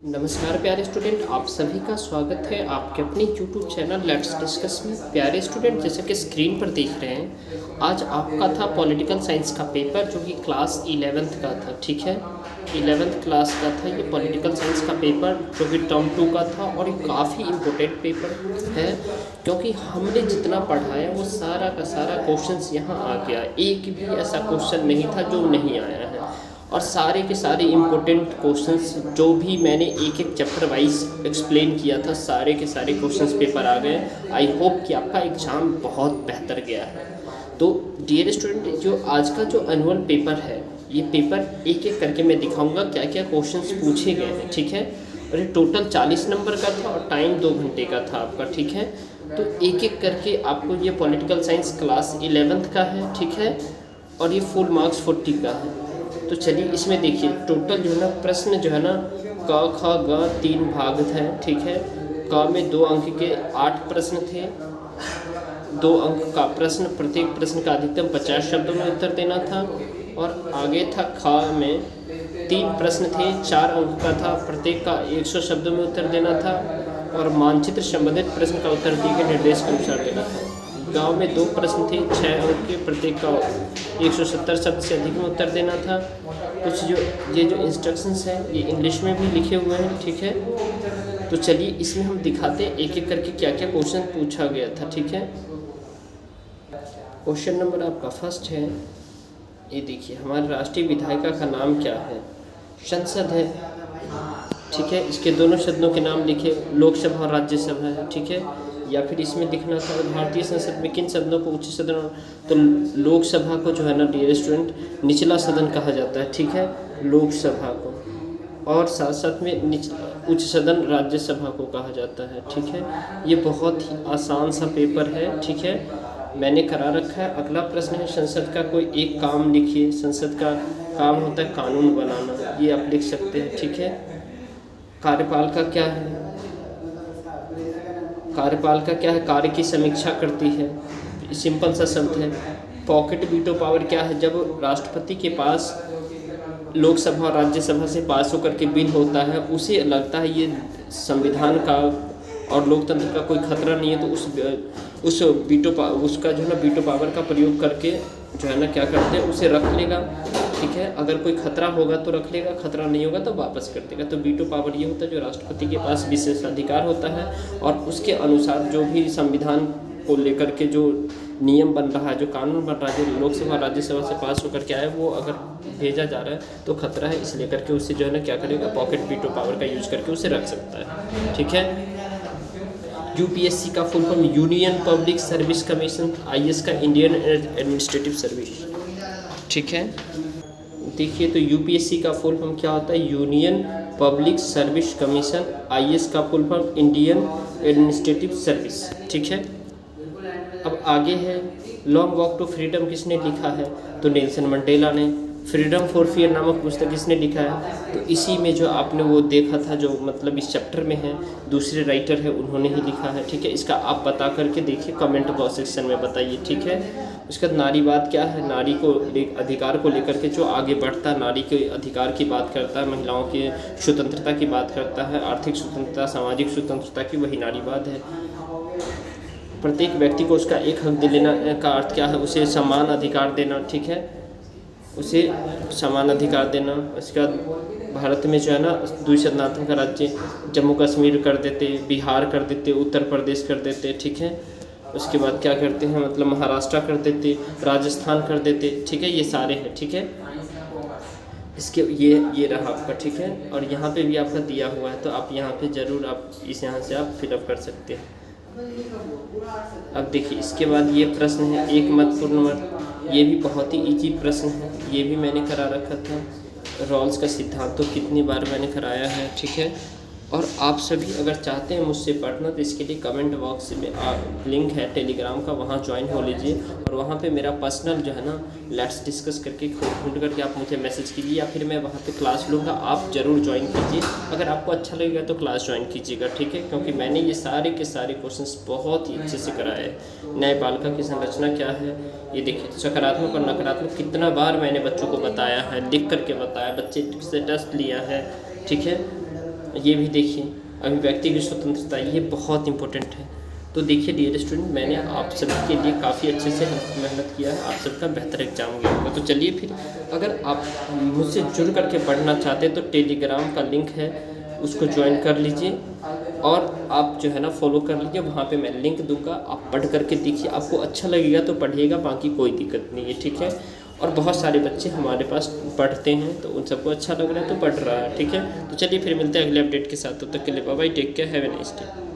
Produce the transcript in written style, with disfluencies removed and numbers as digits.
नमस्कार प्यारे स्टूडेंट, आप सभी का स्वागत है आपके अपने यूट्यूब चैनल लेट्स डिस्कस में। प्यारे स्टूडेंट, जैसे कि स्क्रीन पर देख रहे हैं, आज आपका था पॉलिटिकल साइंस का पेपर जो कि क्लास 11th का था। ठीक है, 11th क्लास का था ये पॉलिटिकल साइंस का पेपर जो कि टर्म 2 का था। और ये काफ़ी इम्पोर्टेंट पेपर है क्योंकि हमने जितना पढ़ाया वो सारा का सारा क्वेश्चंस यहाँ आ गया। एक भी ऐसा क्वेश्चन नहीं था जो नहीं आया है, और सारे के सारे इम्पोर्टेंट क्वेश्चंस जो भी मैंने एक एक चैप्टर वाइज एक्सप्लेन किया था, सारे के सारे क्वेश्चंस पेपर आ गए। आई होप कि आपका एग्ज़ाम बहुत बेहतर गया है। तो डियर स्टूडेंट, जो आज का जो एनुअल पेपर है, ये पेपर एक एक करके मैं दिखाऊंगा क्या क्या क्वेश्चंस पूछे गए हैं। ठीक है, और ये टोटल 40 नंबर का था और टाइम 2 घंटे का था आपका। ठीक है, तो एक एक करके आपको ये पॉलिटिकल साइंस क्लास 11th का है। ठीक है, और ये फुल मार्क्स 40 का है। तो चलिए इसमें देखिए, टोटल जो है ना प्रश्न जो है ना क ख ग 3 भाग थे। ठीक है, क में 2 अंक के 8 प्रश्न थे, 2 अंक का प्रश्न, प्रत्येक प्रश्न का अधिकतम 50 शब्दों में उत्तर देना था। और आगे था ख में 3 प्रश्न थे, 4 अंक का था, प्रत्येक का 100 शब्दों में उत्तर देना था। और मानचित्र संबंधित प्रश्न का उत्तर दिए गए निर्देश के अनुसार देना था। गांव में 2 प्रश्न थे, 6 अंक के, प्रत्येक का 170 शब्द से अधिक में उत्तर देना था। कुछ ये जो इंस्ट्रक्शंस हैं ये इंग्लिश में भी लिखे हुए हैं। ठीक है, तो चलिए इसमें हम दिखाते हैं एक एक करके क्या क्या क्वेश्चन पूछा गया था। ठीक है, क्वेश्चन नंबर आपका फर्स्ट है, ये देखिए, हमारे राष्ट्रीय विधायिका का नाम क्या है? संसद है। ठीक है, इसके दोनों सदनों के नाम लिखे, लोकसभा और राज्यसभा है। ठीक है, या फिर इसमें दिखना था भारतीय संसद में किन सदनों को उच्च सदन, तो लोकसभा को जो है ना डियर स्टूडेंट निचला सदन कहा जाता है। ठीक है, लोकसभा को, और साथ साथ में उच्च सदन राज्यसभा को कहा जाता है। ठीक है, ये बहुत ही आसान सा पेपर है। ठीक है, मैंने करा रखा है। अगला प्रश्न है, संसद का कोई एक काम लिखिए। संसद का काम होता है कानून बनाना, ये आप लिख सकते हैं। ठीक है, कार्यपालिका क्या है? कार्यपालिका क्या है? कार्य की समीक्षा करती है, सिंपल सा शब्द है। पॉकेट वीटो पावर क्या है? जब राष्ट्रपति के पास लोकसभा और राज्यसभा से पास होकर के बिल होता है, उसे लगता है ये संविधान का और लोकतंत्र का कोई खतरा नहीं है, तो उस उसका जो है ना वीटो पावर का प्रयोग करके जो है ना क्या करते हैं, उसे रख लेगा। ठीक है, अगर कोई खतरा होगा तो रख लेगा, खतरा नहीं होगा तो वापस कर देगा। तो वीटो पावर ये होता है जो राष्ट्रपति के पास विशेष अधिकार होता है, और उसके अनुसार जो भी संविधान को लेकर के जो नियम बन रहा है, जो कानून बन रहा है, जो लोकसभा राज्यसभा से पास होकर के आया, वो अगर भेजा जा रहा है तो खतरा है, इसलिए करके उससे जो है ना क्या करेगा, पॉकेट वीटो पावर का यूज करके उसे रख सकता है। ठीक है, यूपीएससी का full form union Public Service Commission, IAS का इंडियन एडमिनिस्ट्रेटिव सर्विस। ठीक है, देखिए, तो यूपीएससी का फुल फॉर्म क्या होता है? Union Public Service Commission. IAS का full form Indian Administrative Service. ठीक है, अब आगे है, लॉन्ग वॉक टू फ्रीडम किसने लिखा है? तो नेल्सन मंडेला ने। फ्रीडम फॉर फियर नामक पुस्तक किसने लिखा है? तो इसी में जो आपने वो देखा था, जो मतलब इस चैप्टर में है, दूसरे राइटर है, उन्होंने ही लिखा है। ठीक है, इसका आप पता करके देखिए, कमेंट बॉक्स सेक्शन में बताइए। ठीक है, उसका नारीवाद क्या है? नारी को अधिकार को लेकर के जो आगे बढ़ता है, नारी के अधिकार की बात करता है, महिलाओं की स्वतंत्रता की बात करता है, आर्थिक स्वतंत्रता, सामाजिक स्वतंत्रता की, वही नारीवाद है। प्रत्येक व्यक्ति को उसका एक हक दिलाने का अर्थ क्या है? उसे समान अधिकार देना। ठीक है, उसे समान अधिकार देना। उसके बाद भारत में जो है ना द्विसदनात्मक राज्य, जम्मू कश्मीर कर देते, बिहार कर देते, उत्तर प्रदेश कर देते। ठीक है, उसके बाद क्या करते हैं, मतलब महाराष्ट्र कर देते, राजस्थान कर देते। ठीक है, ये सारे हैं। ठीक है, इसके ये रहा आपका। ठीक है, और यहाँ पे भी आपका दिया हुआ है, तो आप यहाँ पे ज़रूर आप यहाँ से आप फिलअप कर सकते हैं। अब देखिए, इसके बाद ये प्रश्न है, एक मत पूर्ण मत। ये भी बहुत ही इजी प्रश्न है, ये भी मैंने करा रखा था। रॉल्स का सिद्धांत तो कितनी बार मैंने कराया है। ठीक है, और आप सभी अगर चाहते हैं मुझसे पढ़ना, तो इसके लिए कमेंट बॉक्स में लिंक है टेलीग्राम का, वहाँ ज्वाइन हो लीजिए। और वहाँ पे मेरा पर्सनल जो है ना लेट्स डिस्कस करके ढूंढ करके आप मुझे मैसेज कीजिए, या फिर मैं वहाँ पे क्लास लूँगा, आप ज़रूर ज्वाइन कीजिए। अगर आपको अच्छा लगेगा तो क्लास ज्वाइन कीजिएगा। ठीक है, क्योंकि मैंने ये सारे के सारे क्वेश्चंस बहुत ही अच्छे से कराए हैं। न्यायपालिका की संरचना क्या है, ये देखिए, सकारात्मक और नकारात्मक कितना बार मैंने बच्चों को बताया है, लिख करके बताया, बच्चे से टेस्ट लिया है। ठीक है, ये भी देखिए, अभिव्यक्ति की स्वतंत्रता, ये बहुत इंपॉर्टेंट है। तो देखिए डियर स्टूडेंट, मैंने आप सभी के लिए काफ़ी अच्छे से मेहनत किया है, आप सबका बेहतर एग्जाम होगा। तो चलिए फिर, अगर आप मुझसे जुड़ करके पढ़ना चाहते हैं तो टेलीग्राम का लिंक है, उसको ज्वाइन कर लीजिए और आप जो है ना फॉलो कर लीजिए, वहाँ पे मैं लिंक दूंगा, आप पढ़ करके देखिए, आपको अच्छा लगेगा तो पढ़िएगा, बाकी कोई दिक्कत नहीं है, ठीक है। और बहुत सारे बच्चे हमारे पास पढ़ते हैं तो उन सबको अच्छा लग रहा है तो पढ़ रहा है, ठीक है। तो चलिए फिर मिलते हैं अगले अपडेट के साथ, तब तक के लिए bye bye, take care, have a nice day.